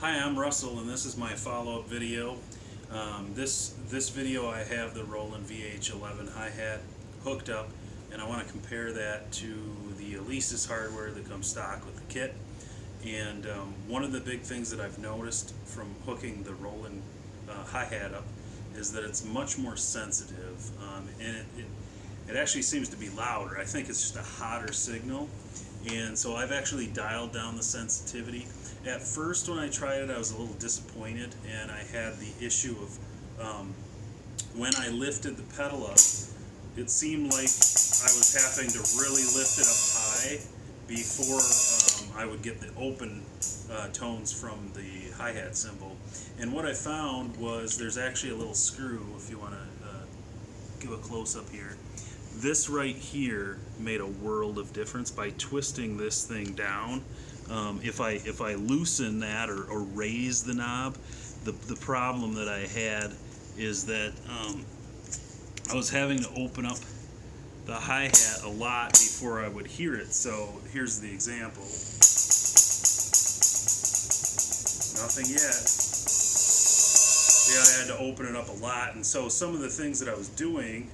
Hi, I'm Russell, and this is my follow-up video. This video I have the Roland VH-11 hi-hat hooked up, and I want to compare that to the Alesis hardware that comes stock with the kit. And one of the big things that I've noticed from hooking the Roland hi-hat up is that it's much more sensitive, and it actually seems to be louder. I think it's just a hotter signal, and so I've actually dialed down the sensitivity. At first, when I tried it, I was a little disappointed, and I had the issue of when I lifted the pedal up, it seemed like I was having to really lift it up high before I would get the open tones from the hi-hat cymbal. And what I found was there's actually a little screw, if you want to give a close-up here. This right here made a world of difference by twisting this thing down. If I loosen that or raise the knob, the problem that I had is that I was having to open up the hi-hat a lot before I would hear it. So here's the example. Nothing yet. Yeah, I had to open it up a lot, and so some of the things that I was doing,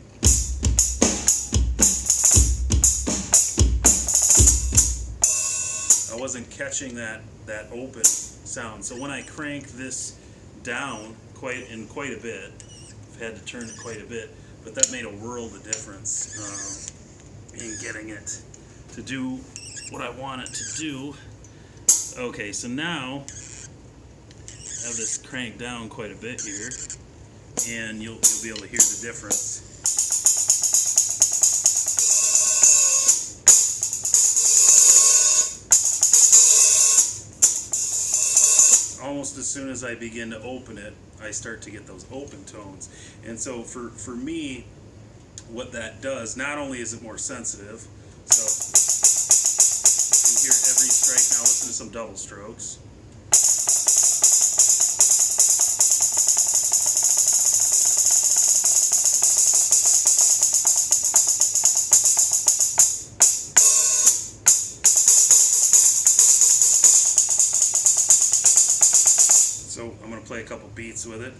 I wasn't catching that open sound. So when I crank this down quite a bit, I've had to turn it quite a bit, but that made a world of difference in getting it to do what I want it to do. Okay, so now I have this cranked down quite a bit here, and you'll be able to hear the difference. Almost as soon as I begin to open it, I start to get those open tones. And so for me, what that does, not only is it more sensitive, so you can hear every strike. Now listen to some double strokes. So I'm going to play a couple beats with it.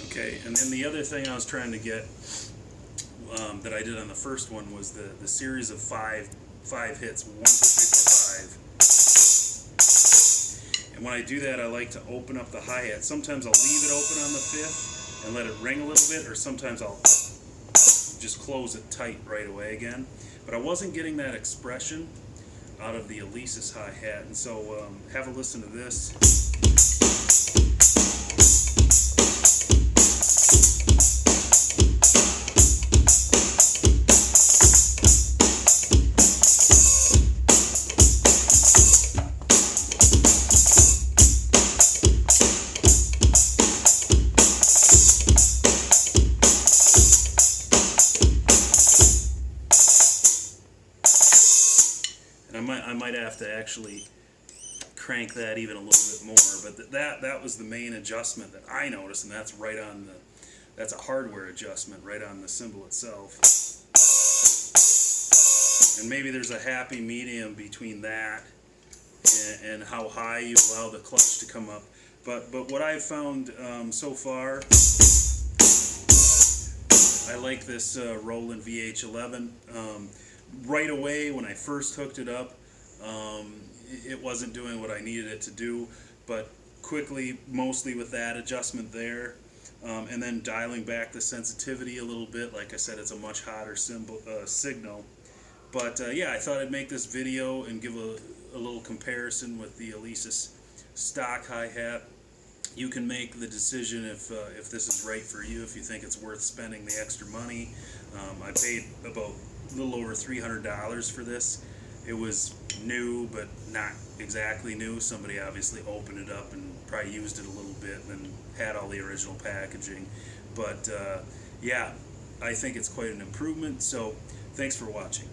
Okay, and then the other thing I was trying to get that I did on the first one was the series of five hits, 1, 2, 3, 4, 5. And when I do that, I like to open up the hi-hat. Sometimes I'll leave it open on the 5th and let it ring a little bit, or sometimes I'll just close it tight right away again. But I wasn't getting that expression out of the Alesis hi-hat, and so have a listen to this. And I might have to actually crank that even a little bit more, but that was the main adjustment that I noticed, and that's right on that's a hardware adjustment right on the cymbal itself. And maybe there's a happy medium between that and how high you allow the clutch to come up. But what I've found so far, I like this Roland VH-11. Right away when I first hooked it up, it wasn't doing what I needed it to do, but quickly, mostly with that adjustment there, and then dialing back the sensitivity a little bit. Like I said, it's a much hotter signal. But yeah, I thought I'd make this video and give a little comparison with the Alesis stock hi-hat. You can make the decision if this is right for you, if you think it's worth spending the extra money. I paid about a little over $300 for this. It was new, but not exactly new. Somebody obviously opened it up and probably used it a little bit and then had all the original packaging. But yeah, I think it's quite an improvement. So thanks for watching.